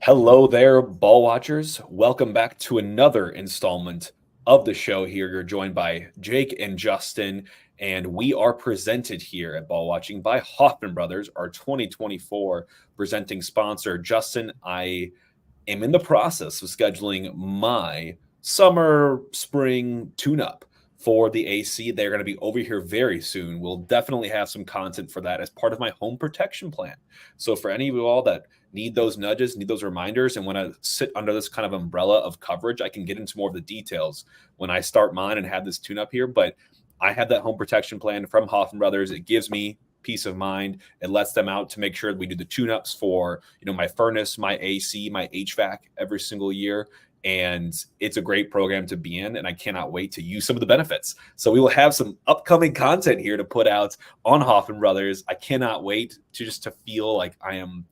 Hello there, ball watchers. Welcome back to another installment of the show here. You're joined by Jake and Justin, and we are presented here at Ball Watching by Hoffman Brothers, our 2024 presenting sponsor. Justin, I am in the process of scheduling my summer, spring tune-up for the AC. They're going to be over here very soon. We'll definitely have some content for that as part of my home protection plan. So for any of you all that need those nudges, need those reminders, and want to sit under this kind of umbrella of coverage, I can get into more of the details when I start mine and have this tune-up here. But I have that home protection plan from Hoffman Brothers. It gives me peace of mind. It lets them out to make sure that we do the tune-ups for, my furnace, my AC, my HVAC every single year. And it's a great program to be in, and I cannot wait to use some of the benefits. So we will have some upcoming content here to put out on Hoffman Brothers. I cannot wait to feel like I'm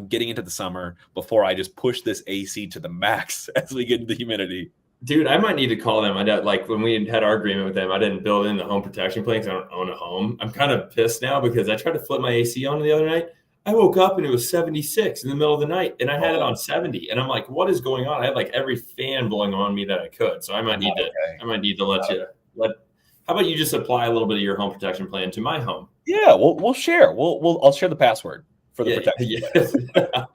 getting into the summer before I just push this AC to the max as we get into the humidity. Dude, I might need to call them. When we had our agreement with them, I didn't build in the home protection plan because I don't own a home. I'm kind of pissed now because I tried to flip my AC on the other night. I woke up and it was 76 in the middle of the night, and I had it on 70. And I'm like, what is going on? I had like every fan blowing on me that I could. So I might need to let you. How about you just apply a little bit of your home protection plan to my home? Yeah, we'll share. I'll share the password for the protection. Yeah.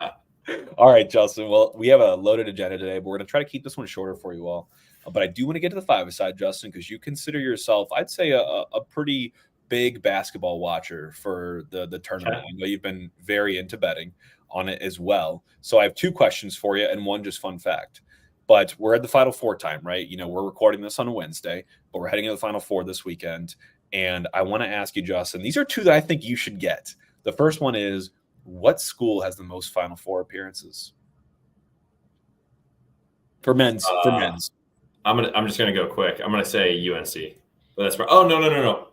All right, Justin. Well, we have a loaded agenda today, but we're going to try to keep this one shorter for you all. But I do want to get to the five-a-side, Justin, because you consider yourself, I'd say, a pretty big basketball watcher for the tournament. I know you've been very into betting on it as well. So I have two questions for you and one just fun fact. But we're at the Final Four time, right? We're recording this on a Wednesday, but we're heading to the Final Four this weekend. And I want to ask you, Justin, these are two that I think you should get. The first one is, what school has the most Final Four appearances? For men's. I'm just gonna go quick. I'm gonna say UNC. But that's right. Oh no.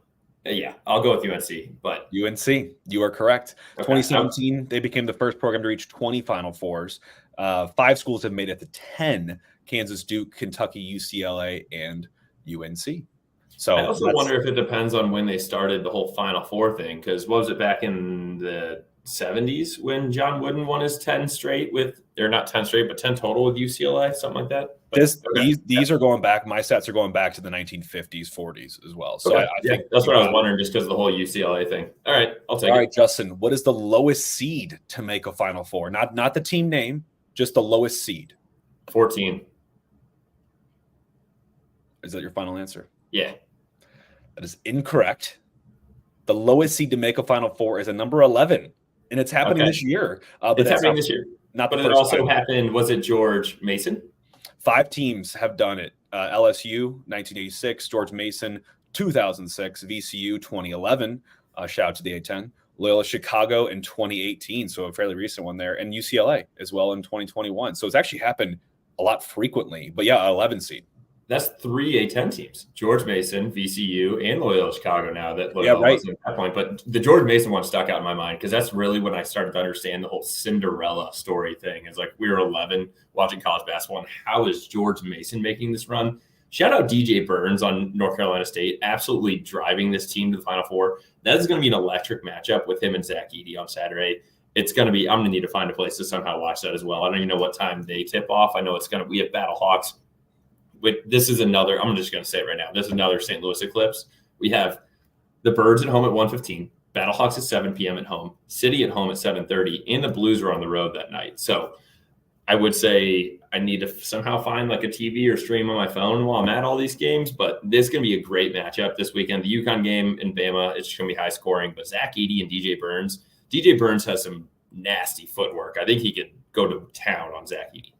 Yeah, I'll go with UNC. But UNC, you are correct. Okay. 2017, they became the first program to reach 20 Final Fours. 5 schools have made it to 10: Kansas, Duke, Kentucky, UCLA, and UNC. So I also wonder if it depends on when they started the whole Final Four thing. Because what was it back in the 70s when John Wooden won his 10 straight they're not 10 straight, but 10 total with UCLA, something like that. These are going back. My stats are going back to the 1950s, 40s as well. So I think that's what I was wondering, just because of the whole UCLA thing. All right, I'll take it. All right, Justin, what is the lowest seed to make a Final Four? Not the team name, just the lowest seed. 14. Is that your final answer? Yeah. That is incorrect. The lowest seed to make a Final Four is a number 11. And it's happening this year. It's happening this year. But it also happened, was it George Mason? 5 teams have done it. LSU, 1986, George Mason, 2006, VCU, 2011. Shout out to the A-10. Loyola Chicago in 2018, so a fairly recent one there. And UCLA as well in 2021. So it's actually happened a lot frequently. But yeah, 11 seed. That's 3 A-10 teams: George Mason, VCU, and Loyola Chicago. Now that Loyola wasn't at that point, but the George Mason one stuck out in my mind because that's really when I started to understand the whole Cinderella story thing. It's like we were 11 watching college basketball, and how is George Mason making this run? Shout out DJ Burns on North Carolina State, absolutely driving this team to the Final Four. That is going to be an electric matchup with him and Zach Edey on Saturday. It's going to be. I'm going to need to find a place to somehow watch that as well. I don't even know what time they tip off. I know we have Battle Hawks. This is another, I'm just going to say it right now. This is another St. Louis eclipse. We have the Birds at home at 1:15, Battlehawks at 7 p.m. at home, City at home at 7:30, and the Blues are on the road that night. So I would say I need to somehow find like a TV or stream on my phone while I'm at all these games. But this is going to be a great matchup this weekend. The UConn game in Bama, it's going to be high scoring. But Zach Edey and DJ Burns has some nasty footwork. I think he could go to town on Zach Edey.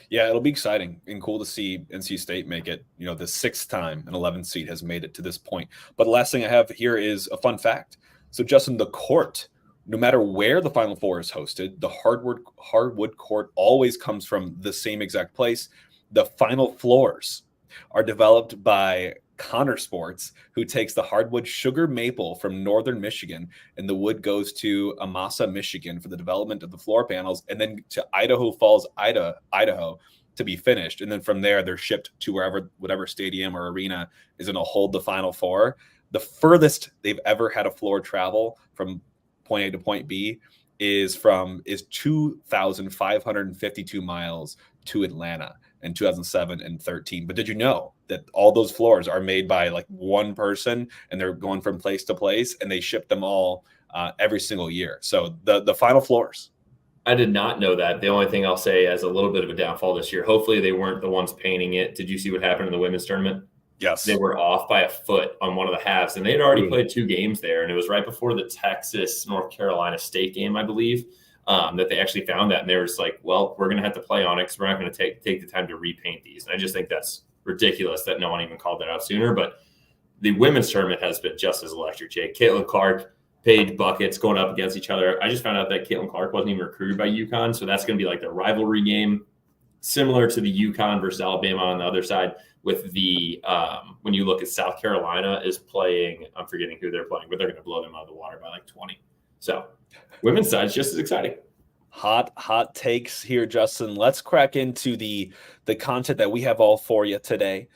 Yeah, it'll be exciting and cool to see NC State make it, the 6th time an 11th seed has made it to this point. But the last thing I have here is a fun fact. So, Justin, the court, no matter where the Final Four is hosted, the hardwood court always comes from the same exact place. The final floors are developed by Connor Sports, who takes the hardwood sugar maple from northern Michigan, and the wood goes to Amasa, Michigan for the development of the floor panels, and then to Idaho Falls, Idaho to be finished. And then from there, they're shipped to whatever stadium or arena is going to hold the Final Four. The furthest they've ever had a floor travel from point A to point B is 2,552 miles to Atlanta in 2007 and 13. But did you know that all those floors are made by like one person, and they're going from place to place, and they ship them all every single year? So the final floors. I did not know that. The only thing I'll say as a little bit of a downfall this year, hopefully they weren't the ones painting it. Did you see what happened in the women's tournament? Yes. They were off by a foot on one of the halves, and they had already played 2 games there. And it was right before the Texas-North Carolina State game, I believe, that they actually found that. And they were just like, well, we're going to have to play on it because we're not going to take the time to repaint these. And I just think that's ridiculous that no one even called that out sooner. But the women's tournament has been just as electric, Jake. Caitlin Clark, Paige buckets going up against each other. I just found out that Caitlin Clark wasn't even recruited by UConn, so that's going to be like the rivalry game, similar to the UConn versus Alabama on the other side. With the when you look at South Carolina is playing, I'm forgetting who they're playing, but they're going to blow them out of the water by like 20. So women's side is just as exciting. Hot takes here, Justin. Let's crack into the content that we have all for you today.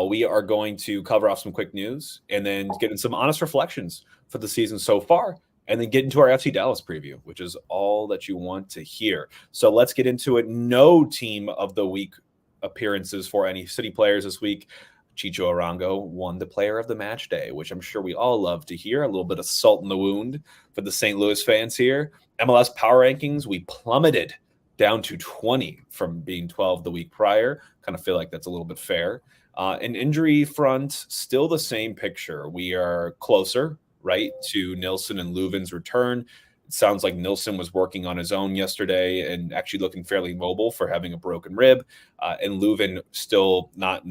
We are going to cover off some quick news and then get in some honest reflections for the season so far, and then get into our FC Dallas preview, which is all that you want to hear. So let's get into it. No team of the week appearances for any City players this week. Chicho Arango won the player of the match day, which I'm sure we all love to hear. A little bit of salt in the wound for the St. Louis fans here. MLS power rankings, we plummeted down to 20 from being 12 the week prior. Kind of feel like that's a little bit fair. An injury front, still the same picture. We are closer, right, to Nilsson and Leuven's return. It sounds like Nilsson was working on his own yesterday and actually looking fairly mobile for having a broken rib. And Leuven still not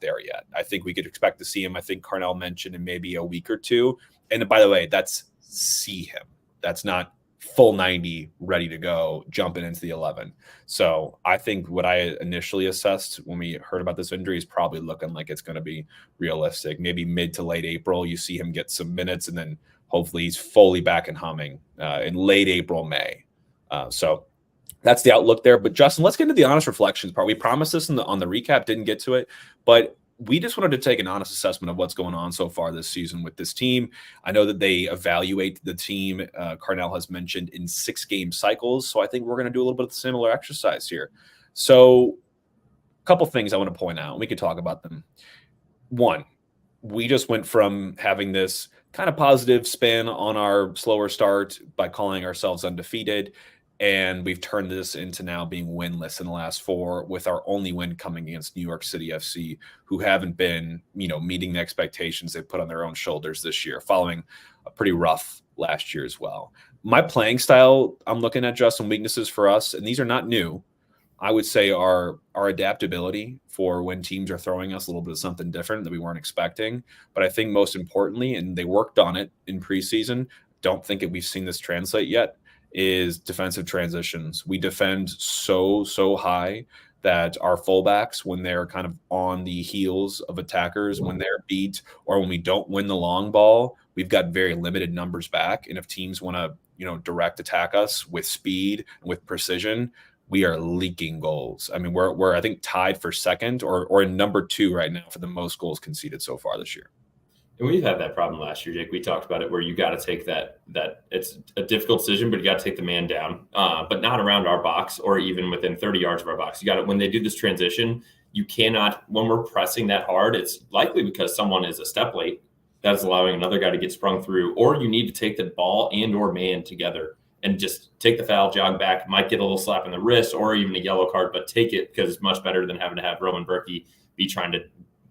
there yet. I think we could expect to see him. I think Carnell mentioned in maybe a week or two. And by the way, that's see him. That's not full 90 ready to go jumping into the 11. So I think what I initially assessed when we heard about this injury is probably looking like it's going to be realistic. Maybe mid to late April, you see him get some minutes, and then hopefully he's fully back and humming in late April, May. So that's the outlook there. But Justin, let's get into the honest reflections part. We promised this on the recap, didn't get to it, but we just wanted to take an honest assessment of what's going on so far this season with this team. I know that they evaluate the team, Carnell has mentioned, in 6-game cycles. So I think we're going to do a little bit of the similar exercise here. So a couple things I want to point out, and we could talk about them. One, we just went from having this kind of positive spin on our slower start by calling ourselves undefeated, and we've turned this into now being winless in the last 4, with our only win coming against New York City FC, who haven't been, meeting the expectations they put on their own shoulders this year, following a pretty rough last year as well. My playing style, I'm looking at just some weaknesses for us, and these are not new. I would say our adaptability for when teams are throwing us a little bit of something different that we weren't expecting. But I think most importantly, and they worked on it in preseason, don't think that we've seen this translate yet, is defensive transitions. We defend so high that our fullbacks, when they're kind of on the heels of attackers, when they're beat or when we don't win the long ball, we've got very limited numbers back. And if teams want to, direct attack us with speed and with precision, we are leaking goals. I mean, we're I think tied for second or in number 2 right now for the most goals conceded so far this year. And we've had that problem last year, Jake. We talked about it, where you got to take that it's a difficult decision, but you got to take the man down, but not around our box or even within 30 yards of our box. You got to, when they do this transition, you cannot, when we're pressing that hard, it's likely because someone is a step late that is allowing another guy to get sprung through, or you need to take the ball and or man together and just take the foul, jog back, might get a little slap in the wrist or even a yellow card, but take it, because it's much better than having to have Roman Berkey be trying to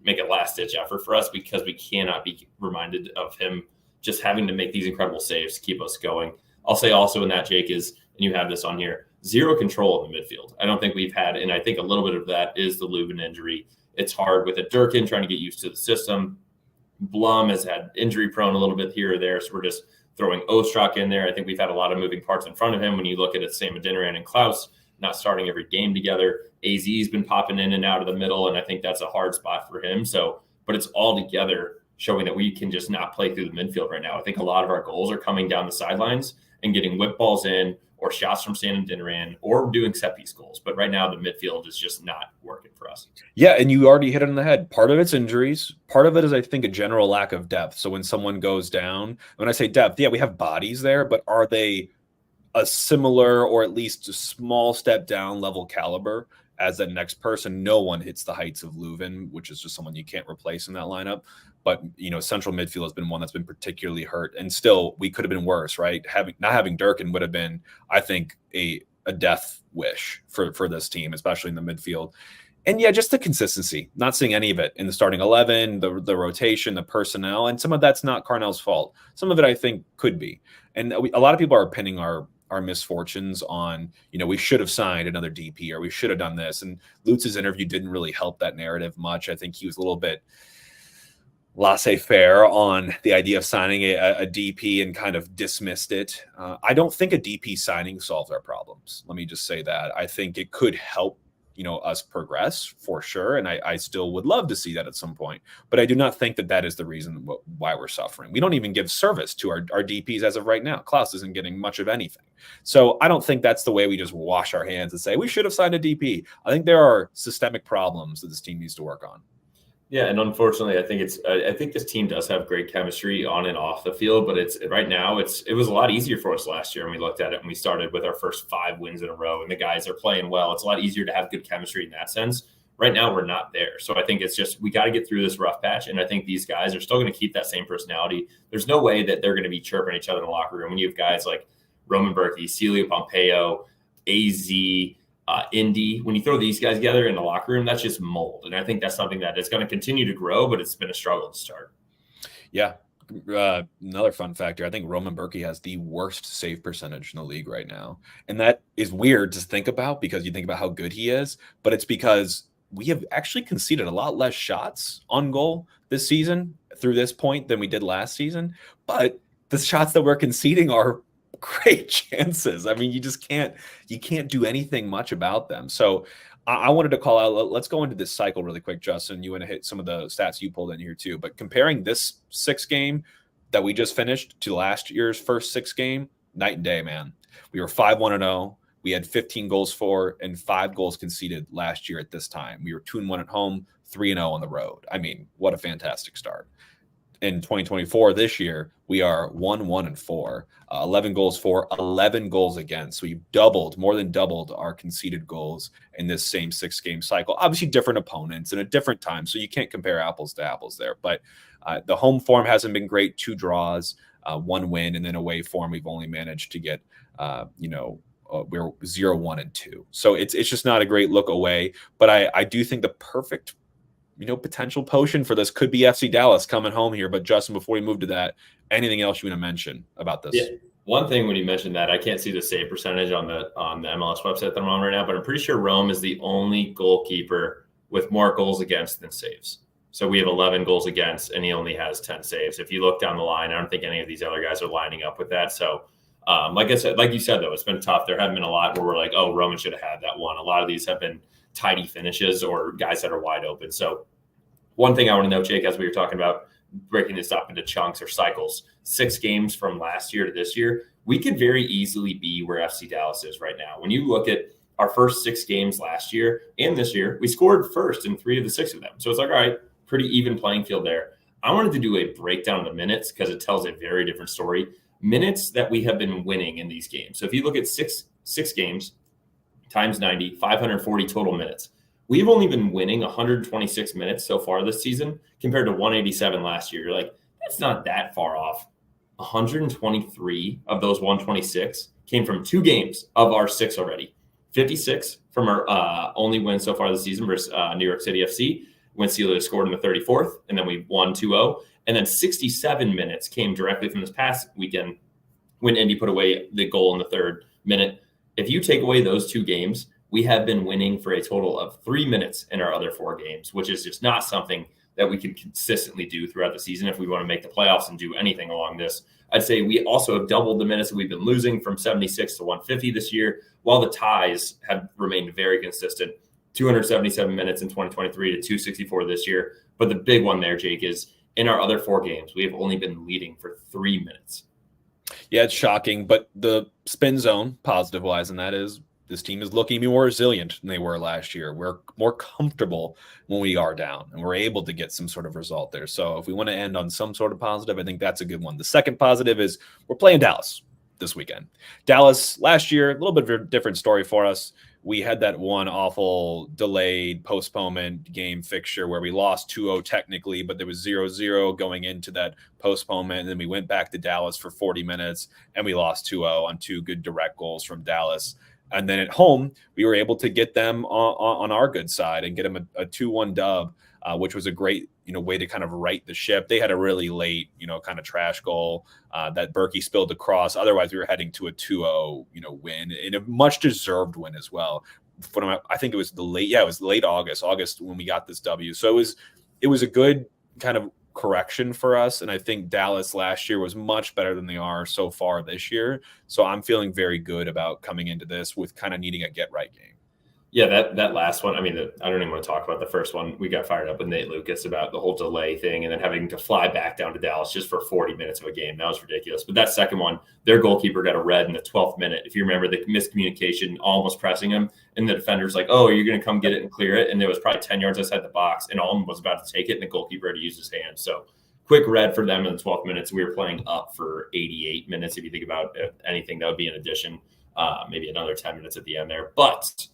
make a last-ditch effort for us, because we cannot be reminded of him just having to make these incredible saves to keep us going. I'll say also in that, Jake, is, and you have this on here, zero control in the midfield. I don't think we've had, and I think a little bit of that is the Leuven injury. It's hard with a Durkin trying to get used to the system. Blum has had injury prone a little bit here or there, so we're just throwing Ostrak in there. I think we've had a lot of moving parts in front of him. When you look at it, Sam Adeniran and Klaus not starting every game together. AZ's been popping in and out of the middle, and I think that's a hard spot for him. So, but it's all together showing that we can just not play through the midfield right now. I think a lot of our goals are coming down the sidelines and getting whip balls in, or shots from Sam Adeniran, or doing set piece goals. But right now the midfield is just not working for us. Yeah, and you already hit it on the head. Part of it's injuries. Part of it is, I think, a general lack of depth. So when someone goes down, when I say depth, yeah, we have bodies there, but are they a similar or at least a small step down level caliber as that next person. No one hits the heights of Leuven, which is just someone you can't replace in that lineup. But, central midfield has been one that's been particularly hurt. And still, we could have been worse, right? Not having Durkin would have been, I think, a death wish for this team, especially in the midfield. And yeah, just the consistency, not seeing any of it in the starting 11, the rotation, the personnel. And some of that's not Carnell's fault. Some of it, I think, could be. And a lot of people are pinning our misfortunes on, we should have signed another DP or we should have done this. And Lutz's interview didn't really help that narrative much. I think he was a little bit laissez-faire on the idea of signing a DP and kind of dismissed it. I don't think a DP signing solves our problems. Let me just say that. I think it could help us progress for sure. And I still would love to see that at some point, but I do not think that is the reason why we're suffering. We don't even give service to our DPs as of right now. Klaus isn't getting much of anything. So I don't think that's the way we just wash our hands and say, we should have signed a DP. I think there are systemic problems that this team needs to work on. Yeah, and unfortunately, I think this team does have great chemistry on and off the field, but right now it was a lot easier for us last year when we looked at it and we started with our first 5 wins in a row and the guys are playing well. It's a lot easier to have good chemistry in that sense. Right now, we're not there. So I think it's just we got to get through this rough patch, and I think these guys are still going to keep that same personality. There's no way that they're going to be chirping each other in the locker room when you have guys like Roman Berkey, Celio Pompeo, AZ, Indy. When you throw these guys together in the locker room, that's just mold. And I think that's something that is going to continue to grow, but it's been a struggle to start. Yeah. Another fun factor, I think Roman Berkey has the worst save percentage in the league right now. And that is weird to think about because you think about how good he is, but it's because we have actually conceded a lot less shots on goal this season through this point than we did last season. But the shots that we're conceding are great chances. I mean, you can't do anything much about them. So I wanted to call out, let's go into this cycle really quick, Justin. You want to hit some of the stats you pulled in here too, but comparing this 6 game that we just finished to last year's first 6 game, night and day, man. We were 5-1-0. We had 15 goals for and 5 goals conceded last year at this time. We were 2-1 at home, 3-0 on the road. I mean, what a fantastic start. In 2024, this year, we are 1-1-4, 11 goals for, 11 goals against. So we've more than doubled our conceded goals in this same 6-game cycle. Obviously, different opponents and a different time, so you can't compare apples to apples there. But the home form hasn't been great. 2 draws, 1 win, and then away form, we've only managed to get, we're 0-1-2. So it's just not a great look away. But I do think the perfect potential potion for this could be FC Dallas coming home here. But Justin, before we move to that, anything else you want to mention about this? Yeah. One thing when you mentioned that, I can't see the save percentage on the MLS website that I'm on right now, but I'm pretty sure Rome is the only goalkeeper with more goals against than saves. So we have 11 goals against, and he only has 10 saves. If you look down the line, I don't think any of these other guys are lining up with that. So, like you said, though, it's been tough. There haven't been a lot where we're like, oh, Roman should have had that one. A lot of these have been tidy finishes or guys that are wide open. So one thing I want to know, Jake, as we were talking about breaking this up into chunks or cycles, 6 games from last year to this year, we could very easily be where FC Dallas is right now. When you look at our first 6 games last year and this year, we scored first in 3 of the 6 of them. So it's like, all right, pretty even playing field there. I wanted to do a breakdown of the minutes because it tells a very different story. Minutes that we have been winning in these games. So if you look at six games times 90, 540 total minutes. We've only been winning 126 minutes so far this season compared to 187 last year. You're like, that's not that far off. 123 of those 126 came from 2 games of our 6 already. 56 from our only win so far this season versus New York City FC when Celio scored in the 34th, and then we won 2-0. And then 67 minutes came directly from this past weekend when Indy put away the goal in the 3rd minute. If you take away those 2 games, we have been winning for a total of 3 minutes in our other 4 games, which is just not something that we can consistently do throughout the season if we want to make the playoffs and do anything along this. I'd say we also have doubled the minutes that we've been losing from 76 to 150 this year, while the ties have remained very consistent, 277 minutes in 2023 to 264 this year. But the big one there, Jake, is in our other 4 games, we have only been leading for 3 minutes. Yeah, it's shocking, but the spin zone, positive-wise, and that is this team is looking more resilient than they were last year. We're more comfortable when we are down, and we're able to get some sort of result there. So if we want to end on some sort of positive, I think that's a good one. The second positive is we're playing Dallas. this weekend. Dallas last year, a little bit of a different story for us. We had that one awful delayed postponement game fixture where we lost 2-0 technically, but there was 0-0 going into that postponement. And then we went back to Dallas for 40 minutes and we lost 2-0 on 2 good direct goals from Dallas. And then at home, we were able to get them on our good side and get them a 2-1 dub, which was a great, way to kind of right the ship. They had a really late, kind of trash goal that Berkey spilled across. Otherwise, we were heading to a 2-0, win, and a much deserved win as well. I think it was it was late August when we got this W. So it was a good kind of correction for us. And I think Dallas last year was much better than they are so far this year. So I'm feeling very good about coming into this with kind of needing a get right game. Yeah, that last one, I mean, I don't even want to talk about the first one. We got fired up with Nate Lucas about the whole delay thing and then having to fly back down to Dallas just for 40 minutes of a game. That was ridiculous. But that second one, their goalkeeper got a red in the 12th minute. If you remember the miscommunication, almost pressing him, and the defender's like, oh, you're going to come get it and clear it. And it was probably 10 yards outside the box, and Alm was about to take it, and the goalkeeper had to use his hand. So quick red for them in the 12th minutes. We were playing up for 88 minutes. If you think about anything, that would be an addition, maybe another 10 minutes at the end there. But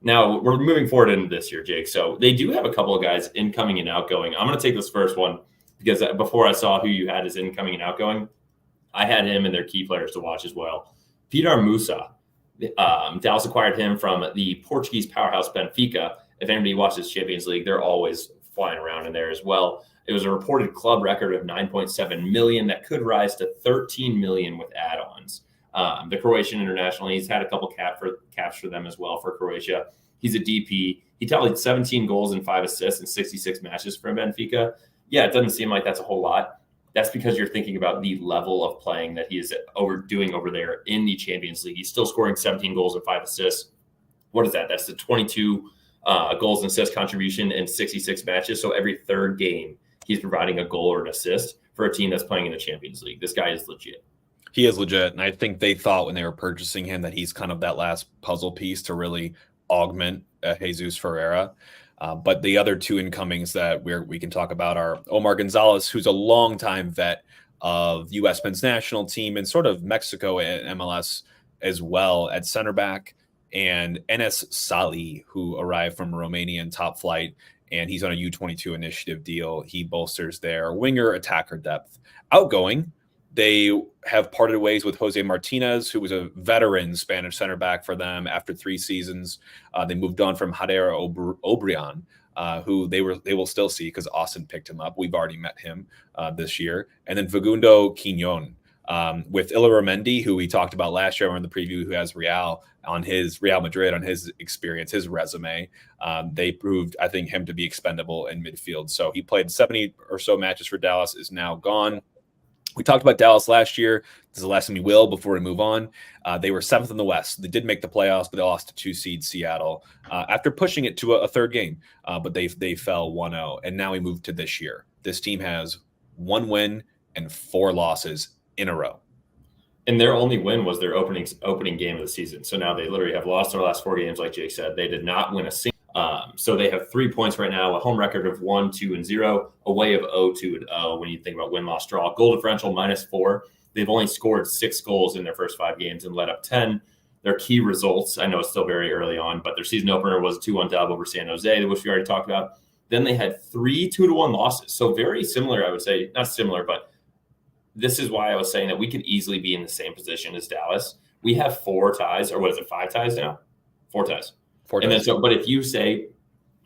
now we're moving forward into this year, Jake. So they do have a couple of guys incoming and outgoing. I'm going to take this first one because before I saw who you had as incoming and outgoing, I had him and their key players to watch as well. Peter Musa, Dallas acquired him from the Portuguese powerhouse Benfica. If anybody watches Champions League, they're always flying around in there as well. It was a reported club record of 9.7 million that could rise to 13 million with add-ons. The Croatian international, he's had a couple caps for them as well for Croatia. He's a DP. He tallied 17 goals and 5 assists in 66 matches for Benfica. Yeah, it doesn't seem like that's a whole lot. That's because you're thinking about the level of playing that he is doing over there in the Champions League. He's still scoring 17 goals and 5 assists. What is that? That's the 22 goals and assist contribution in 66 matches. So every third game, he's providing a goal or an assist for a team that's playing in the Champions League. This guy is legit. He is legit. And I think they thought when they were purchasing him that he's kind of that last puzzle piece to really augment Jesus Ferreira. But the other 2 incomings that we can talk about are Omar Gonzalez, who's a longtime vet of U.S. men's national team and sort of Mexico and MLS as well at center back, and Enes Sali, who arrived from Romanian top flight, and he's on a U22 initiative deal. He bolsters their winger attacker depth. Outgoing, they have parted ways with Jose Martinez, who was a veteran Spanish center back for them after 3 seasons. They moved on from Jader Obrian, who they will still see because Austin picked him up. We've already met him this year. And then Fagundo Quignon with Illarramendi, who we talked about last year on the preview, who has Real Madrid on his experience, his resume. They proved, I think, him to be expendable in midfield. So he played 70 or so matches for Dallas, is now gone. We talked about Dallas last year. This is the last time we will before we move on. They were 7th in the West. They did make the playoffs, but they lost to 2 seed Seattle after pushing it to a third game. But they fell 1-0. And now we move to this year. This team has 1 win and 4 losses in a row. And their only win was their opening game of the season. So now they literally have lost their last 4 games, like Jake said. They did not win a single. So they have 3 points right now, a home record of 1-2-0, away of 0-2-0 when you think about win-loss draw. Goal differential -4. They've only scored 6 goals in their first 5 games and let up 10. Their key results, I know it's still very early on, but their season opener was a 2-1 dub over San Jose, which we already talked about. Then they had 3 2-1 losses. So very similar, I would say. Not similar, but this is why I was saying that we could easily be in the same position as Dallas. We have 4 ties, or what is it, 5 ties now? 4 ties. And then but if you say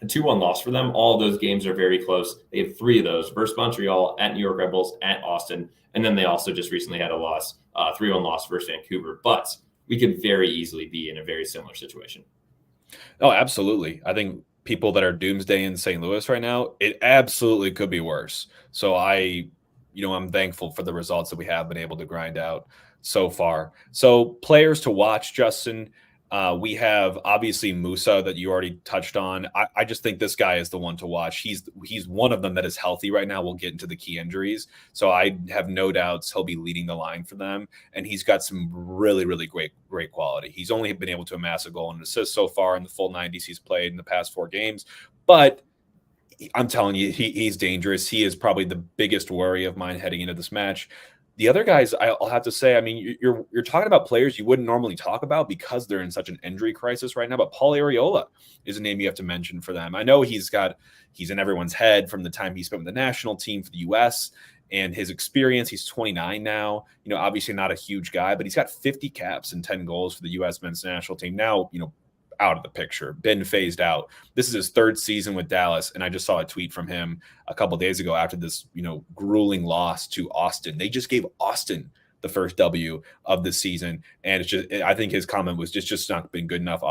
a 2-1 loss for them, all those games are very close. They have 3 of those versus Montreal, at New York Red Bulls, at Austin. And then they also just recently had a loss, 3-1 loss versus Vancouver. But we could very easily be in a very similar situation. Oh, absolutely. I think people that are doomsday in St. Louis right now, it absolutely could be worse. So I'm thankful for the results that we have been able to grind out so far. So players to watch, Justin. We have obviously Musa that you already touched on. I just think this guy is the one to watch. He's one of them that is healthy right now. We'll get into the key injuries. So I have no doubts he'll be leading the line for them. And he's got some really, really great quality. He's only been able to amass a goal and assist so far in the full 90s he's played in the past 4 games. But I'm telling you, he's dangerous. He is probably the biggest worry of mine heading into this match. The other guys, I'll have to say, I mean, you're talking about players you wouldn't normally talk about because they're in such an injury crisis right now. But Paul Arriola is a name you have to mention for them. I know he's in everyone's head from the time he spent with the national team for the U.S. and his experience. He's 29 now. Obviously not a huge guy, but he's got 50 caps and 10 goals for the U.S. men's national team. Now, out of the picture, been phased out. This is his third season with Dallas, and I just saw a tweet from him a couple of days ago after this, grueling loss to Austin. They just gave Austin the first W of the season, and I think his comment was just not been good enough.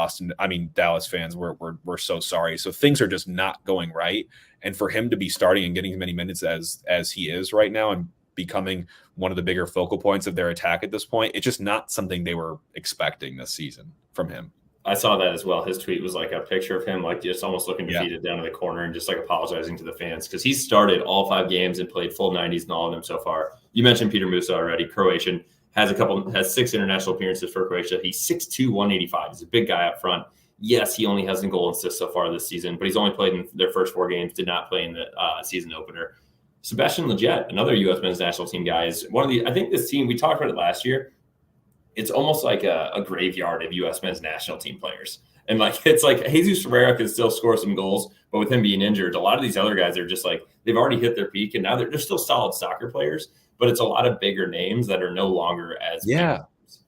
Dallas fans, we're so sorry. So things are just not going right, and for him to be starting and getting as many minutes as he is right now and becoming one of the bigger focal points of their attack at this point, it's just not something they were expecting this season from him. I saw that as well. His tweet was like a picture of him, like just almost looking defeated down in the corner and just like apologizing to the fans because he's started all 5 games and played full 90s in all of them so far. You mentioned Peter Musa already. Croatian has 6 international appearances for Croatia. He's 6'2", 185. He's a big guy up front. Yes, he only has a goal and assist so far this season, but he's only played in their first 4 games, did not play in the season opener. Sebastian Lletget, another U.S. men's national team guy, is one of the – I think this team, we talked about it last year. It's almost like a graveyard of U.S. men's national team players. And it's like Jesus Ferreira can still score some goals, but with him being injured, a lot of these other guys are just like, they've already hit their peak and now they're still solid soccer players, but it's a lot of bigger names that are no longer as big names.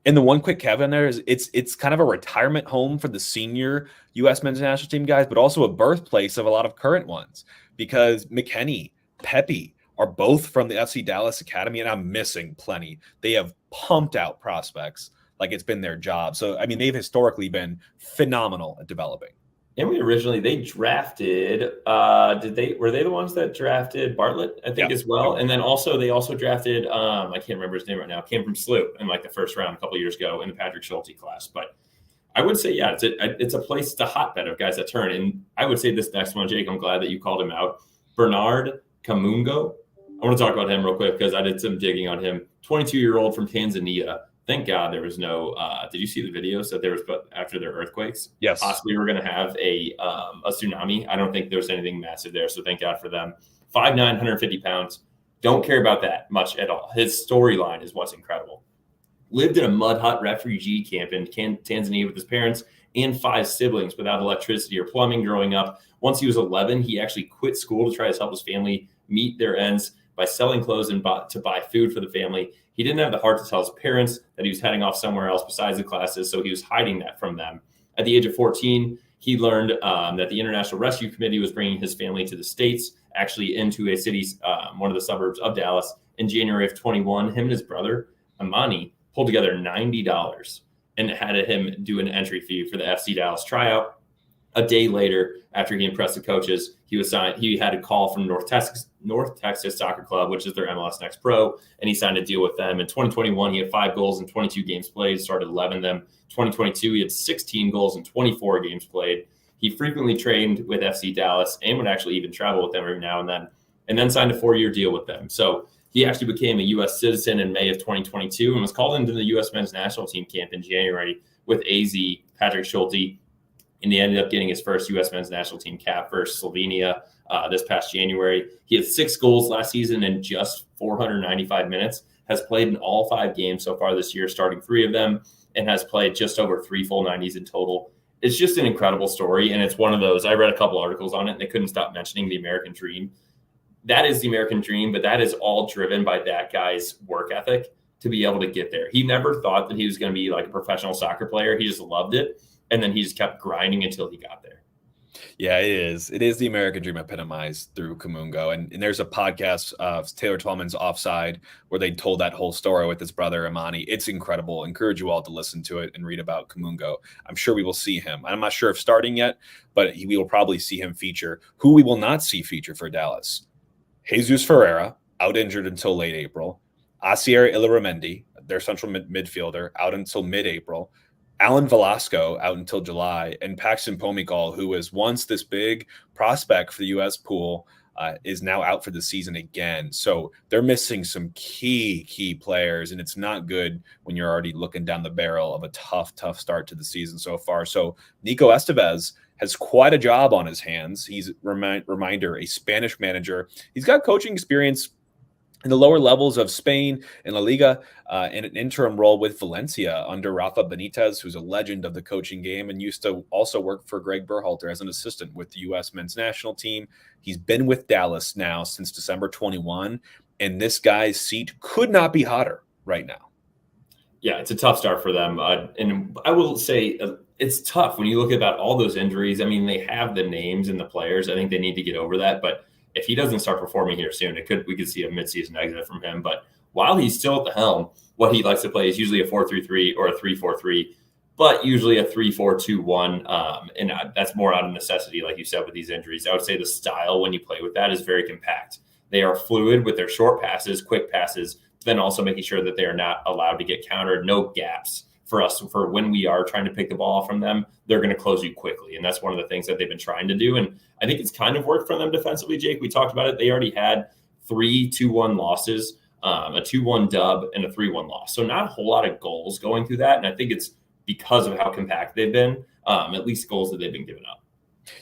And the one quick caveat there is it's kind of a retirement home for the senior U.S. men's national team guys, but also a birthplace of a lot of current ones because McKennie, Pepe, are both from the FC Dallas Academy, and I'm missing plenty. They have pumped out prospects like it's been their job. So, I mean, they've historically been phenomenal at developing. And they drafted, were they the ones that drafted Bartlett, I think, as well? And then they also drafted, I can't remember his name right now, came from SLU in the first round a couple of years ago in the Patrick Schulte class. But I would say, it's a place, it's a hotbed of guys that turn. And I would say this next one, Jake, I'm glad that you called him out. Bernard Kamungo. I want to talk about him real quick because I did some digging on him. 22-year-old from Tanzania. Thank God there was no did you see the videos that there was after their earthquakes? Yes. Possibly we're going to have a tsunami. I don't think there was anything massive there, so thank God for them. 5'9", 150 pounds. Don't care about that much at all. His storyline is what's incredible. Lived in a mud hut refugee camp in Tanzania with his parents and 5 siblings without electricity or plumbing growing up. Once he was 11, he actually quit school to try to help his family meet their ends by selling clothes and to buy food for the family. He didn't have the heart to tell his parents that he was heading off somewhere else besides the classes, so he was hiding that from them. At the age of 14, he learned that the International Rescue Committee was bringing his family to the States, actually into a city, one of the suburbs of Dallas. In January of 21, him and his brother, Amani, pulled together $90 and had him do an entry fee for the FC Dallas tryout. A day later, after he impressed the coaches, he was signed. He had a call from North Texas Soccer Club, which is their MLS Next Pro, and he signed a deal with them. In 2021, he had 5 goals in 22 games played, started 11 of them. 2022, he had 16 goals in 24 games played. He frequently trained with FC Dallas and would actually even travel with them every now and then signed a 4-year deal with them. So he actually became a U.S. citizen in May of 2022 and was called into the U.S. men's national team camp in January with AZ Patrick Schulte. And he ended up getting his first U.S. men's national team cap versus Slovenia this past January. He had 6 goals last season in just 495 minutes, has played in all 5 games so far this year, starting 3 of them, and has played just over 3 full 90s in total. It's just an incredible story, and it's one of those. I read a couple articles on it, and they couldn't stop mentioning the American dream. That is the American dream, but that is all driven by that guy's work ethic to be able to get there. He never thought that he was going to be like a professional soccer player. He just loved it. And then he just kept grinding until he got there. Yeah, it is. It is the American dream epitomized through Kamungo. And there's a podcast of Taylor Twellman's Offside where they told that whole story with his brother, Amani. It's incredible. Encourage you all to listen to it and read about Kamungo. I'm sure we will see him. I'm not sure if starting yet, but we will probably see him feature. Who we will not see feature for Dallas. Jesus Ferreira, out injured until late April. Asier Illaramendi, their central midfielder, out until mid-April. Alan Velasco out until July, and Paxton Pomykal, who was once this big prospect for the U.S. pool, is now out for the season again. So they're missing some key players, and it's not good when you're already looking down the barrel of a tough start to the season so far. So Nico Estevez has quite a job on his hands. He's, reminder, a Spanish manager. He's got coaching experience In the lower levels of Spain and La Liga, in an interim role with Valencia under Rafa Benitez, who's a legend of the coaching game and used to also work for Greg Berhalter as an assistant with the U.S. men's national team. He's been with Dallas now since December 21, and this guy's seat could not be hotter right now. Yeah, it's a tough start for them. And I will say it's tough when you look about all those injuries. I mean, they have the names and the players. I think they need to get over that. But if he doesn't start performing here soon, we could see a midseason exit from him. But while he's still at the helm, what he likes to play is usually a 4-3-3 or a 3-4-3, but usually a 3-4-2-1. And that's more out of necessity, like you said, with these injuries. I would say the style when you play with that is very compact. They are fluid with their short passes, quick passes, then also making sure that they are not allowed to get countered, no gaps for us. For when we are trying to pick the ball from them, they're going to close you quickly. And that's one of the things that they've been trying to do. And I think it's kind of worked for them defensively, Jake. We talked about it. They already had 3 2-1 losses, a 2-1 dub, and a 3-1 loss. So not a whole lot of goals going through that. And I think it's because of how compact they've been, at least goals that they've been giving up.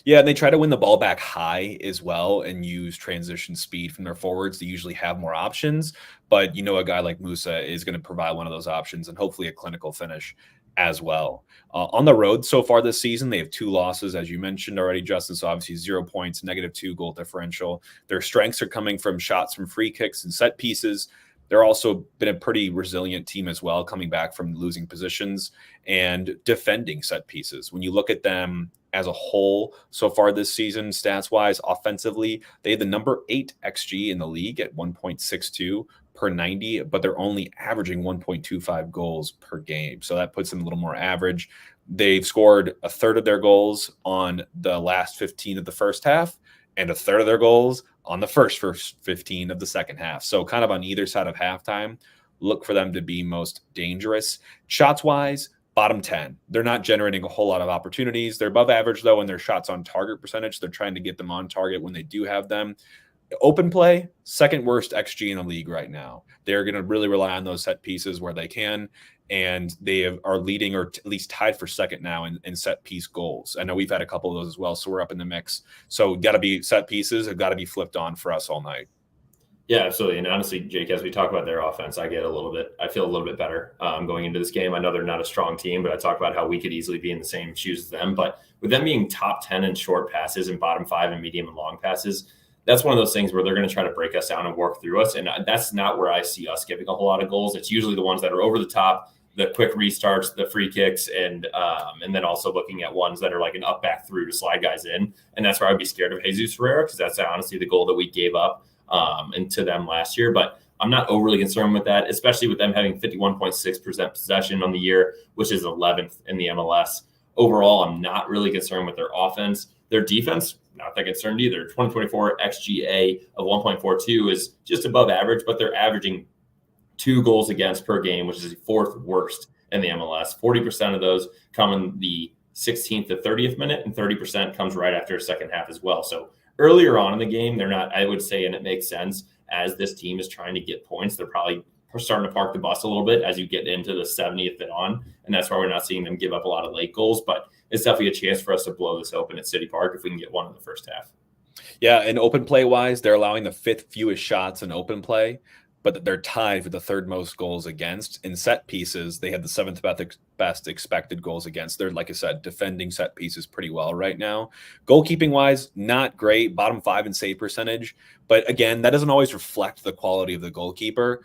Yeah, and they try to win the ball back high as well and use transition speed from their forwards to usually have more options. But a guy like Musa is going to provide one of those options and hopefully a clinical finish as well. On the road so far this season, they have 2 losses, as you mentioned already, Justin. So obviously 0 points, -2 goal differential. Their strengths are coming from shots from free kicks and set pieces. They're also been a pretty resilient team as well, coming back from losing positions and defending set pieces. When you look at them as a whole so far this season, stats-wise, offensively, they had the number 8 XG in the league at 1.62 per 90, but they're only averaging 1.25 goals per game. So that puts them a little more average. They've scored a third of their goals on the last 15 of the first half and a third of their goals on the first 15 of the second half. So kind of on either side of halftime, look for them to be most dangerous. Shots-wise, bottom 10. They're not generating a whole lot of opportunities. They're above average, though, in their shots on target percentage. They're trying to get them on target when they do have them. Open play, second worst XG in the league right now. They're going to really rely on those set pieces where they can, and they are leading or at least tied for second now in set piece goals. I know we've had a couple of those as well, so we're up in the mix. So got to be set pieces have got to be flipped on for us all night. Yeah, absolutely. And honestly, Jake, as we talk about their offense, I feel a little bit better going into this game. I know they're not a strong team, but I talk about how we could easily be in the same shoes as them. But with them being top 10 in short passes and bottom 5 in medium and long passes, that's one of those things where they're going to try to break us down and work through us. And that's not where I see us giving a whole lot of goals. It's usually the ones that are over the top, the quick restarts, the free kicks, and then also looking at ones that are like an up back through to slide guys in. And that's where I'd be scared of Jesus Ferreira, because that's honestly the goal that we gave up and to them last year. But I'm not overly concerned with that, especially with them having 51.6% possession on the year, which is 11th in the MLS. Overall, I'm not really concerned with their offense. Their defense, not that concerned either. 2024 XGA of 1.42 is just above average, but they're averaging 2 goals against per game, which is the 4th worst in the MLS. 40% of those come in the 16th to 30th minute, and 30% comes right after a second half as well. So earlier on in the game, they're not, I would say, and it makes sense, as this team is trying to get points, they're probably starting to park the bus a little bit as you get into the 70th and on. And that's why we're not seeing them give up a lot of late goals. But it's definitely a chance for us to blow this open at City Park if we can get one in the first half. Yeah, and open play wise, they're allowing the 5th fewest shots in open play, but they're tied for the 3rd most goals against. In set pieces, they have the 7th best expected goals against. They're, like I said, defending set pieces pretty well right now. Goalkeeping wise, not great, bottom 5 in save percentage. But again, that doesn't always reflect the quality of the goalkeeper.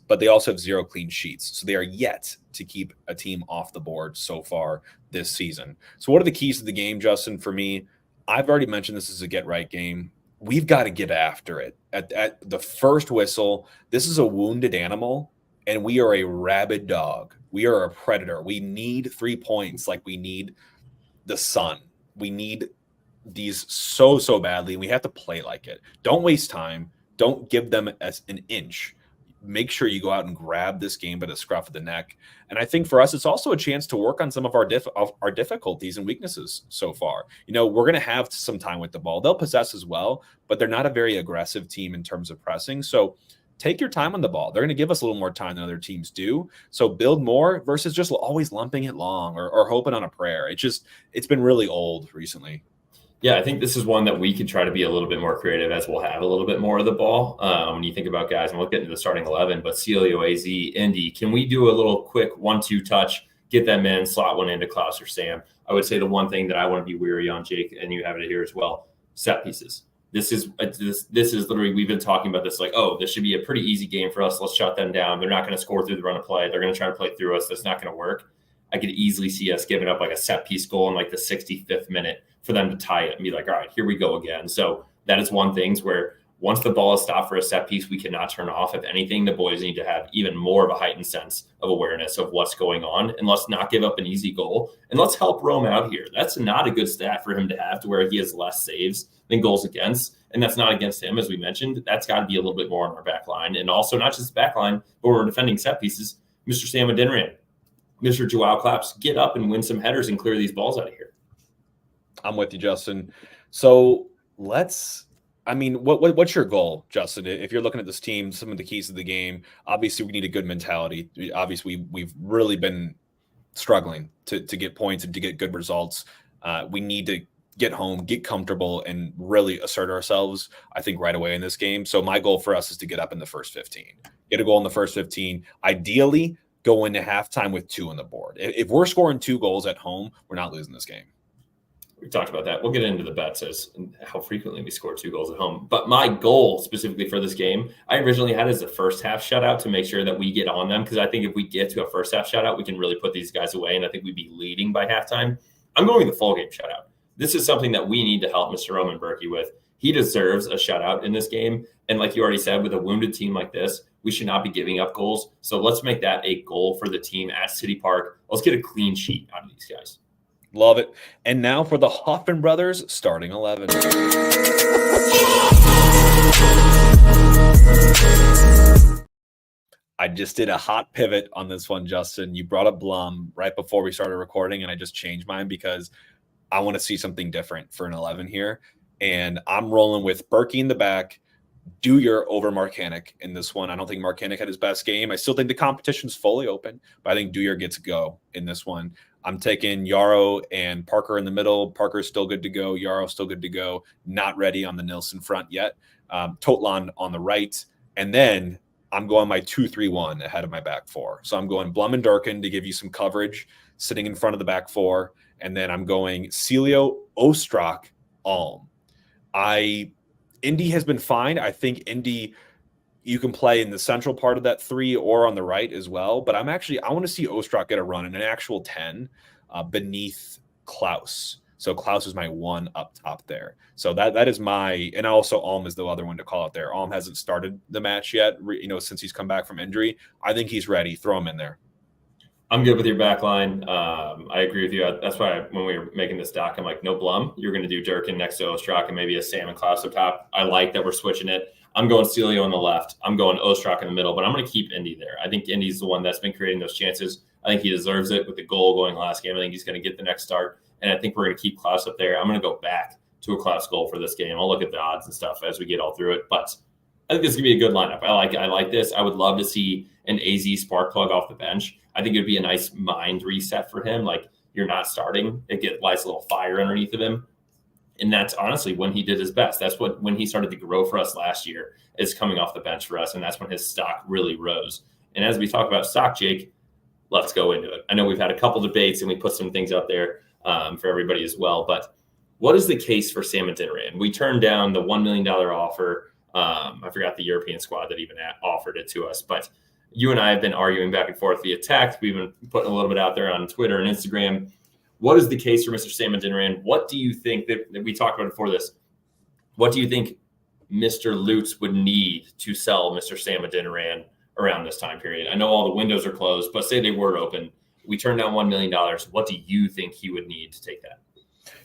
But they also have 0 clean sheets. So they are yet to keep a team off the board so far this season. So what are the keys to the game, Justin, for me? I've already mentioned this is a get-right game. We've got to get after it. At the first whistle, this is a wounded animal, and we are a rabid dog. We are a predator. We need 3 points like we need the sun. We need these so badly, and we have to play like it. Don't waste time. Don't give them an inch. Make sure you go out and grab this game by the scruff of the neck. And I think for us, it's also a chance to work on some of our difficulties and weaknesses so far. We're going to have some time with the ball. They'll possess as well, but they're not a very aggressive team in terms of pressing. So take your time on the ball. They're going to give us a little more time than other teams do. So build more versus just always lumping it long or hoping on a prayer. It's been really old recently. Yeah, I think this is one that we could try to be a little bit more creative as we'll have a little bit more of the ball. When you think about guys, and we'll get into the starting 11, but Celio, AZ, Indy, can we do a little quick 1-2 touch, get them in, slot one into Klaus or Sam? I would say the one thing that I want to be weary on, Jake, and you have it here as well, set pieces. This is literally, we've been talking about this like, oh, this should be a pretty easy game for us. Let's shut them down. They're not going to score through the run of play. They're going to try to play through us. That's not going to work. I could easily see us giving up like a set piece goal in like the 65th minute for them to tie it and be like, all right, here we go again. So that is one thing where once the ball is stopped for a set piece, we cannot turn off. If anything, the boys need to have even more of a heightened sense of awareness of what's going on, and let's not give up an easy goal, and let's help Rome out here. That's not a good stat for him to have, to where he has less saves than goals against. And that's not against him, as we mentioned. That's got to be a little bit more on our back line. And also not just the back line, but we're defending set pieces. Mr. Sam Adeniran, Mr. Joao Claps, get up and win some headers and clear these balls out of here. I'm with you, Justin. So what's your goal, Justin? If you're looking at this team, some of the keys to the game, obviously we need a good mentality. Obviously, we've really been struggling to get points and to get good results. We need to get home, get comfortable, and really assert ourselves, I think, right away in this game. So my goal for us is to get up in the first 15. Get a goal in the first 15. Ideally, go into halftime with 2 on the board. If we're scoring 2 goals at home, we're not losing this game. We talked about that. We'll get into the bets as how frequently we score 2 goals at home. But my goal specifically for this game, I originally had as a first half shutout to make sure that we get on them, because I think if we get to a first half shutout, we can really put these guys away, and I think we'd be leading by halftime. I'm going with the full game shutout. This is something that we need to help Mr. Roman Berkey with. He deserves a shutout in this game. And like you already said, with a wounded team like this, we should not be giving up goals. So let's make that a goal for the team at City Park. Let's get a clean sheet out of these guys. Love it. And now for the Hoffman brothers starting 11. I just did a hot pivot on this one, Justin. You brought up Blum right before we started recording, and I just changed mine because I want to see something different for an 11 here. And I'm rolling with Berkey in the back, Dewar over Marcanic in this one. I don't think Marcanic had his best game. I still think the competition's fully open, but I think Dewar gets a go in this one. I'm taking Yarrow and Parker in the middle. Parker's still good to go. Yarrow's still good to go. Not ready on the Nilsson front yet. Totland on the right. And then I'm going my 2-3-1 ahead of my back 4. So I'm going Blum and Durkin to give you some coverage sitting in front of the back 4. And then I'm going Celio, Ostrak, Alm. Indy has been fine. I think Indy, you can play in the central part of that 3 or on the right as well. But I want to see Ostrak get a run in an actual 10 beneath Klaus. So Klaus is my 1 up top there. So that is my, and also Alm is the other one to call out there. Alm hasn't started the match yet, since he's come back from injury. I think he's ready. Throw him in there. I'm good with your back line. I agree with you. That's why when we were making this doc, I'm like, no Blum. You're going to do Durkin next to Ostrak and maybe a Sam and Klaus up top. I like that we're switching it. I'm going Celio on the left. I'm going Ostrak in the middle, but I'm going to keep Indy there. I think Indy's the one that's been creating those chances. I think he deserves it with the goal going last game. I think he's going to get the next start, and I think we're going to keep Klaus up there. I'm going to go back to a Klaus goal for this game. I'll look at the odds and stuff as we get all through it, but I think this is going to be a good lineup. I like this. I would love to see an AZ spark plug off the bench. I think it would be a nice mind reset for him. Like, you're not starting. It gets nice little fire underneath of him. And that's honestly when he did his best. That's when he started to grow for us last year, is coming off the bench for us. And that's when his stock really rose. And as we talk about stock, Jake, let's go into it. I know we've had a couple debates and we put some things out there for everybody as well. But what is the case for Sam Adeniran? We turned down the $1 million offer. I forgot the European squad that even offered it to us. But you and I have been arguing back and forth via text. We've been putting a little bit out there on Twitter and Instagram. What is the case for Mr. Sam Adeniran? What do you think that we talked about before this? What do you think Mr. Lutz would need to sell Mr. Sam Adeniran around this time period? I know all the windows are closed, but say they were open. We turned down $1 million. What do you think he would need to take that?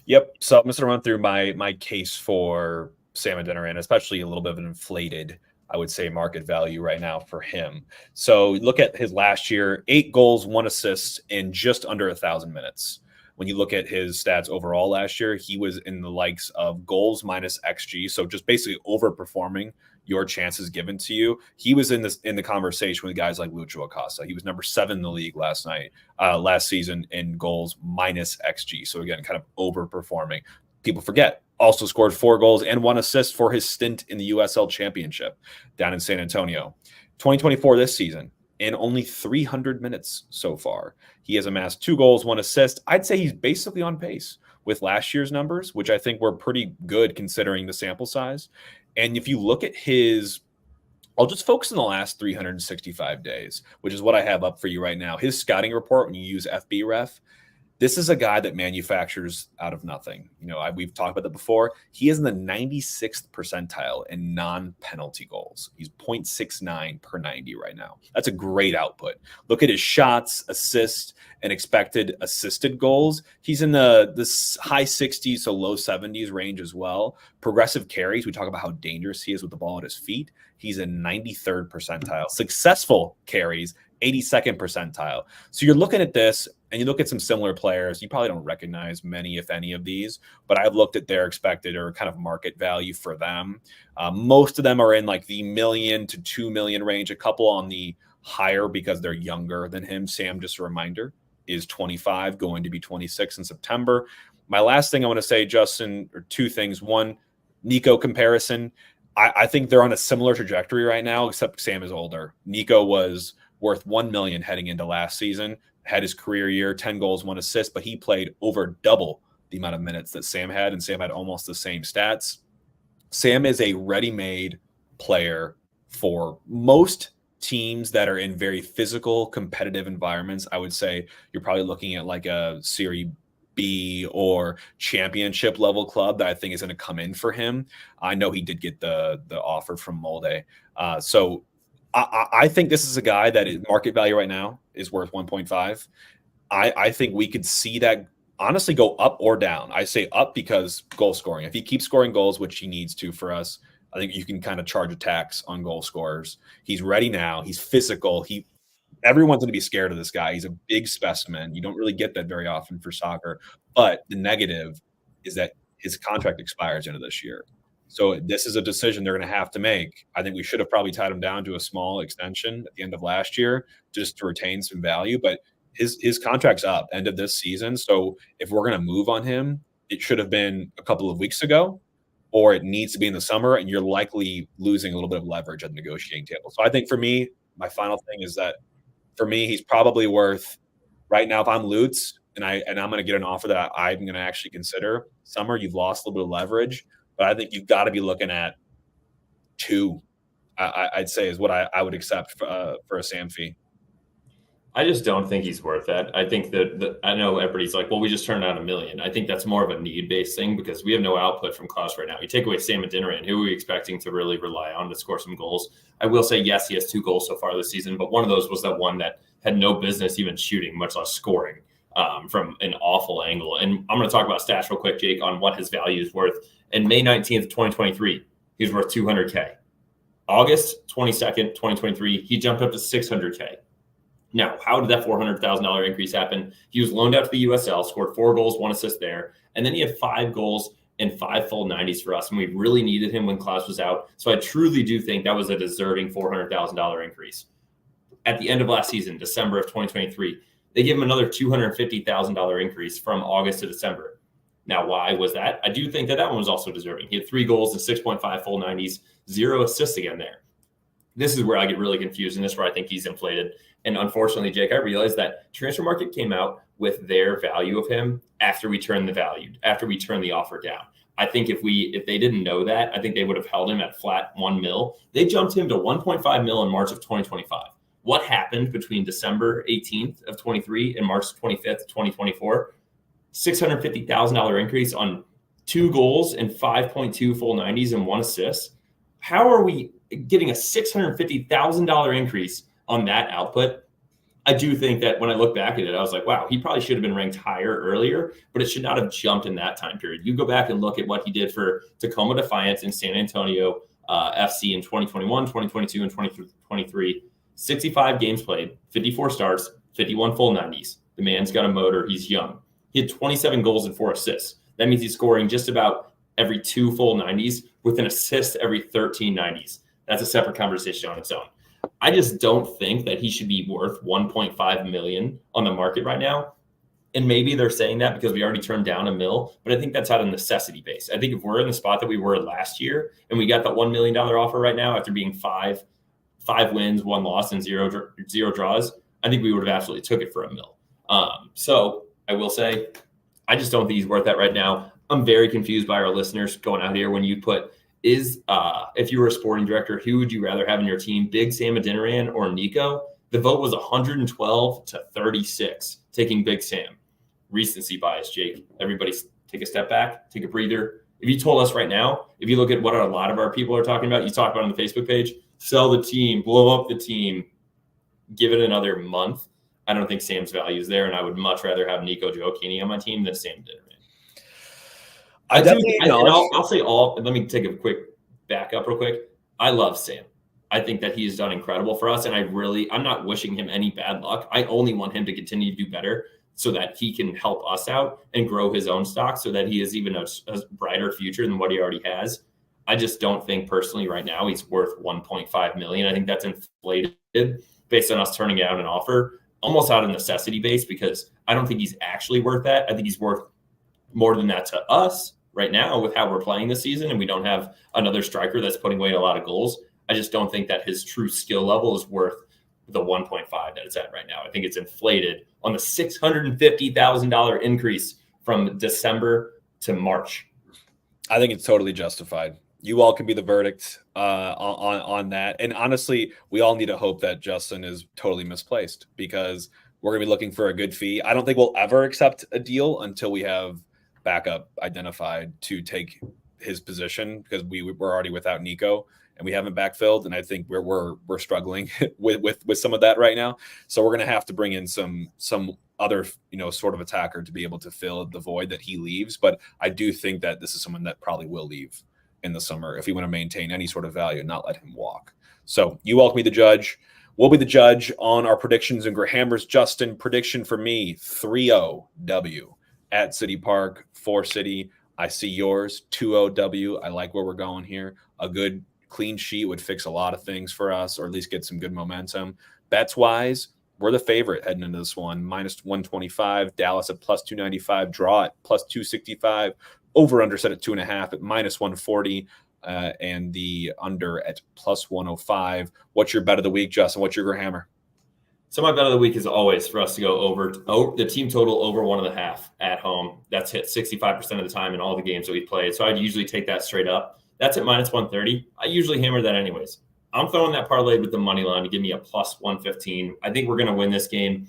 Yep. So I'm just going to run through my case for Sam Adeniran, especially a little bit of an inflated, I would say, market value right now for him. So look at his last year, 8 goals, 1 assist in just under 1,000 minutes. When you look at his stats overall last year, he was in the likes of goals minus XG. So just basically overperforming your chances given to you. He was in the conversation with guys like Lucho Acosta. He was number 7 in the league last season in goals minus XG. So again, kind of overperforming. People forget Also scored 4 goals and 1 assist for his stint in the USL Championship down in San Antonio. 2024 this season, in only 300 minutes so far, he has amassed 2 goals, 1 assist. I'd say he's basically on pace with last year's numbers, which I think were pretty good considering the sample size. And if you look at his, I'll just focus on the last 365 days, which is what I have up for you right now. His scouting report, when you use FBref, this is a guy that manufactures out of nothing. We've talked about that before. He is in the 96th percentile in non-penalty goals. He's 0.69 per 90 right now. That's a great output. Look at his shots, assists, and expected assisted goals. He's in the high 60s, so low 70s range as well. Progressive carries, we talk about how dangerous he is with the ball at his feet. He's in 93rd percentile. Successful carries, 82nd percentile. So you're looking at this and you look at some similar players. You probably don't recognize many, if any, of these, but I've looked at their expected or kind of market value for them. Most of them are in like the $1 million to $2 million range, a couple on the higher because they're younger than him. Sam, just a reminder, is 25, going to be 26 in September. My last thing I want to say, Justin, or 2 things. One, Nico comparison. I think they're on a similar trajectory right now, except Sam is older. Nico was worth $1 million heading into last season, had his career year, 10 goals, 1 assist, but he played over double the amount of minutes that Sam had, and Sam had almost the same stats. Sam is a ready-made player for most teams that are in very physical, competitive environments. I would say you're probably looking at like a Serie B or championship level club that I think is going to come in for him. I know he did get the offer from Molde. So I think this is a guy that market value right now is worth 1.5. I think we could see that honestly go up or down. I say up because goal scoring. If he keeps scoring goals, which he needs to for us, I think you can kind of charge a tax on goal scorers. He's ready now. He's physical. Everyone's going to be scared of this guy. He's a big specimen. You don't really get that very often for soccer. But the negative is that his contract expires into this year. So this is a decision they're going to have to make. I think we should have probably tied him down to a small extension at the end of last year just to retain some value. But his contract's up end of this season. So if we're going to move on him, it should have been a couple of weeks ago, or it needs to be in the summer, and you're likely losing a little bit of leverage at the negotiating table. So I think for me, my final thing is that for me, he's probably worth right now. If I'm Lutz and I'm going to get an offer that I'm going to actually consider, summer, you've lost a little bit of leverage, but I think you've got to be looking at 2. I'd say is what I would accept for a Sam fee. I just don't think he's worth that. I think that I know everybody's like, well, we just turned out $1 million. I think that's more of a need-based thing because we have no output from Klaus right now. You take away Sam Adinran, who are we expecting to really rely on to score some goals? I will say, yes, he has 2 goals so far this season, but one of those was that one that had no business even shooting, much less scoring from an awful angle. And I'm going to talk about stats real quick, Jake, on what his value is worth. In May 19th, 2023, he was worth $200K. August 22nd, 2023, he jumped up to $600K. Now, how did that $400,000 increase happen? He was loaned out to the USL, scored 4 goals, 1 assist there, and then he had 5 goals and 5 full 90s for us, and we really needed him when Klaus was out. So I truly do think that was a deserving $400,000 increase. At the end of last season, December of 2023, they gave him another $250,000 increase from August to December. Now, why was that? I do think that one was also deserving. He had 3 goals and 6.5 full 90s, 0 assists again there. This is where I get really confused, and this is where I think he's inflated. And unfortunately, Jake, I realized that Transfer Market came out with their value of him after we turned the offer down. I think if they didn't know that, I think they would have held him at flat $1 million. They jumped him to $1.5 million in March of 2025. What happened between December 18th of 23 and March 25th, 2024? $650,000 increase on 2 goals and 5.2 full 90s and 1 assist. How are we getting a $650,000 increase on that output? I do think that when I look back at it, I was like, wow, he probably should have been ranked higher earlier, but it should not have jumped in that time period. You go back and look at what he did for Tacoma Defiance and San Antonio FC in 2021, 2022, and 2023. 65 games played, 54 starts, 51 full 90s. The man's got a motor. He's young. He had 27 goals and 4 assists. That means he's scoring just about every 2 full 90s with an assist every 13 90s. That's a separate conversation on its own. I just don't think that he should be worth $1.5 million on the market right now. And maybe they're saying that because we already turned down $1 million, but I think that's out of necessity base. I think if we're in the spot that we were last year and we got that $1 million offer right now after being five wins, 1 loss, and zero draws, I think we would have absolutely took it for $1 million. So I will say, I just don't think he's worth that right now. I'm very confused by our listeners going out here when you put if you were a sporting director, who would you rather have in your team, Big Sam Adeniran or Nico? The vote was 112 to 36, taking Big Sam. Recency bias, Jake. Everybody take a step back, take a breather. If you told us right now, if you look at what a lot of our people are talking about, you talk about on the Facebook page, sell the team, blow up the team, give it another month. I don't think Sam's value is there, and I would much rather have Nico Gioacchini on my team than Sam Adeniran. I'll say let me take a quick back up real quick. I love Sam. I think that he's done incredible for us, and I'm not wishing him any bad luck. I only want him to continue to do better so that he can help us out and grow his own stock so that he has even a brighter future than what he already has. I just don't think personally right now he's worth $1.5 million. I think that's inflated based on us turning out an offer almost out of necessity base, because I don't think he's actually worth that. I think he's worth more than that to us right now with how we're playing this season, and we don't have another striker that's putting away a lot of goals. I just don't think that his true skill level is worth the 1.5 that it's at right now. I think it's inflated on the $650,000 increase from December to March. I think it's totally justified. You all can be the verdict on that. And honestly, we all need to hope that Justin is totally misplaced, because we're going to be looking for a good fee. I don't think we'll ever accept a deal until we have backup identified to take his position, because we're already without Nico and we haven't backfilled. And I think we're struggling with some of that right now. So we're going to have to bring in some other, sort of attacker to be able to fill the void that he leaves. But I do think that this is someone that probably will leave in the summer if we want to maintain any sort of value and not let him walk. So you all can be the judge. We'll be the judge on our predictions and Grahammer's. Justin, prediction for me, 3-0 W at City Park for City. I see yours, 2-0 W. I like where we're going here. A good clean sheet would fix a lot of things for us, or at least get some good momentum. Bets wise, we're the favorite heading into this one, -125. Dallas at +295. Draw at +265. Over under set at 2.5 at -140. And the under at +105. What's your bet of the week, Justin? What's your Grahammer? So my bet of the week is always for us to go over the team total over 1.5 at home. That's hit 65% of the time in all the games that we played. So I'd usually take that straight up. That's at -130. I usually hammer that anyways. I'm throwing that parlay with the money line to give me a +115. I think we're going to win this game.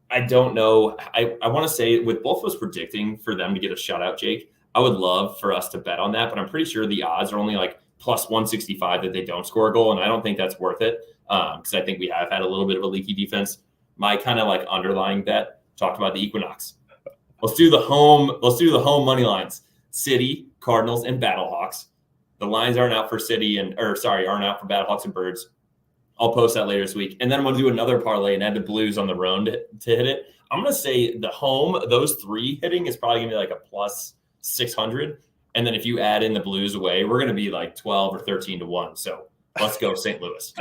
I don't know. I want to say, with both of us predicting for them to get a shutout, Jake, I would love for us to bet on that, but I'm pretty sure the odds are only like +165 that they don't score a goal, and I don't think that's worth it, because I think we have had a little bit of a leaky defense. My kind of like underlying bet, talked about the Equinox. Let's do the home money lines. City, Cardinals, and Battlehawks. The lines aren't out for aren't out for Battlehawks and Birds. I'll post that later this week. And then I'm going to do another parlay and add the Blues on the road to hit it. I'm going to say the home, those three hitting is probably going to be like a +600. And then if you add in the Blues away, we're going to be like 12 or 13 to 1. So let's go St. Louis.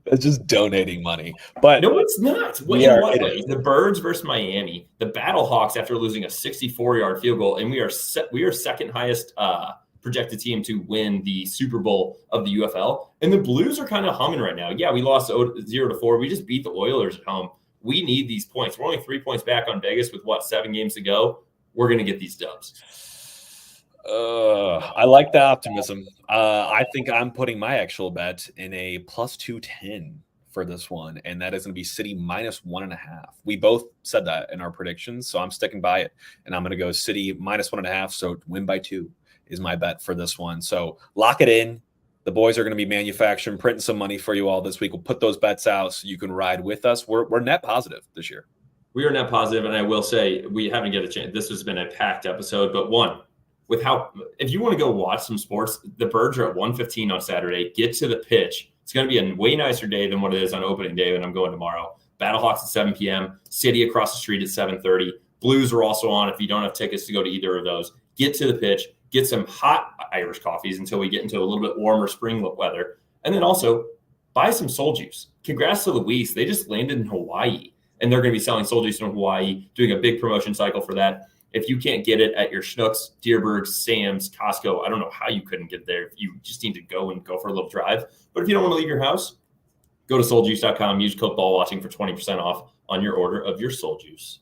That's just donating money. But no, it's not. In what way? The Birds versus Miami, the Battlehawks after losing a 64-yard field goal, and we are second highest projected team to win the Super Bowl of the UFL. And the Blues are kind of humming right now. Yeah, we lost 0-4. We just beat the Oilers at home. We need these points. We're only 3 points back on Vegas with 7 games to go. We're going to get these dubs. I like the optimism. I think I'm putting my actual bet in a +210 for this one, and that is going to be City -1.5. We both said that in our predictions, so I'm sticking by it, and I'm going to go City -1.5, so win by 2 is my bet for this one. So lock it in. The boys are going to be manufacturing, printing some money for you all this week. We'll put those bets out so you can ride with us. We're net positive this year. We are net positive, and I will say we haven't get a chance. This has been a packed episode, but if you want to go watch some sports, the Birds are at 1:15 on Saturday. Get to the pitch. It's going to be a way nicer day than what it is on opening day when I'm going tomorrow. Battlehawks at 7 p.m. City across the street at 7:30. Blues are also on if you don't have tickets to go to either of those. Get to the pitch. Get some hot Irish coffees until we get into a little bit warmer spring weather. And then also buy some soul juice. Congrats to Luis. They just landed in Hawaii. and they're going to be selling soul juice in Hawaii, doing a big promotion cycle for that. If you can't get it at your Schnucks, Deerberg, Sam's, Costco, I don't know how you couldn't get there. You just need to go for a little drive. But if you don't want to leave your house, go to souljuice.com, use code BALLWATCHING for 20% off on your order of your soul juice.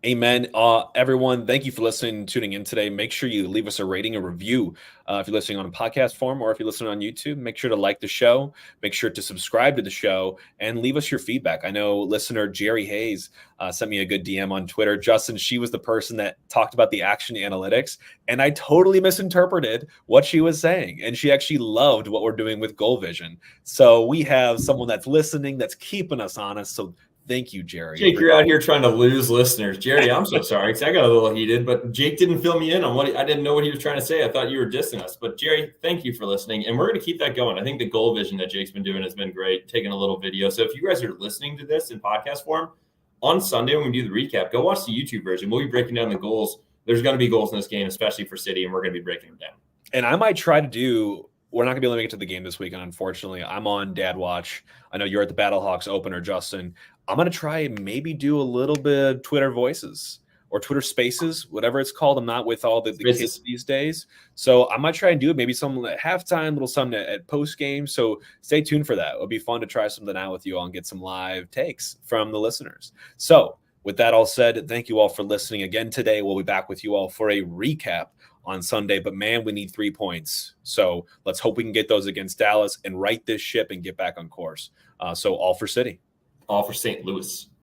Amen. Everyone, thank you for listening and tuning in today. Make sure you leave us a rating, a review. If you're listening on a podcast form or if you're listening on YouTube, make sure to like the show, make sure to subscribe to the show, and leave us your feedback. I know listener Jerry Hayes sent me a good DM on Twitter. Justin, she was the person that talked about the action analytics, and I totally misinterpreted what she was saying. And she actually loved what we're doing with Goal Vision. So we have someone that's listening, that's keeping us honest. So thank you, Jerry. Jake, you're out here trying to lose listeners. Jerry, I'm so sorry because I got a little heated, but Jake didn't fill me in on I didn't know what he was trying to say. I thought you were dissing us. But Jerry, thank you for listening. And we're going to keep that going. I think the Goal Vision that Jake's been doing has been great, taking a little video. So if you guys are listening to this in podcast form, on Sunday when we do the recap, go watch the YouTube version. We'll be breaking down the goals. There's going to be goals in this game, especially for City, and we're going to be breaking them down. And I might try to do – we're not going to be able to make it to the game this weekend, unfortunately. I'm on Dad Watch. I know you're at the Battlehawks opener, Justin. I'm going to try and maybe do a little bit of Twitter Voices or Twitter Spaces, whatever it's called. I'm not with all the kids these days. So I might try and do it, maybe something at halftime, little something at post-game. So stay tuned for that. It'll be fun to try something out with you all and get some live takes from the listeners. So with that all said, thank you all for listening again today. We'll be back with you all for a recap on Sunday, but man, we need 3 points. So let's hope we can get those against Dallas and right this ship and get back on course. So all for City. All for St. Louis.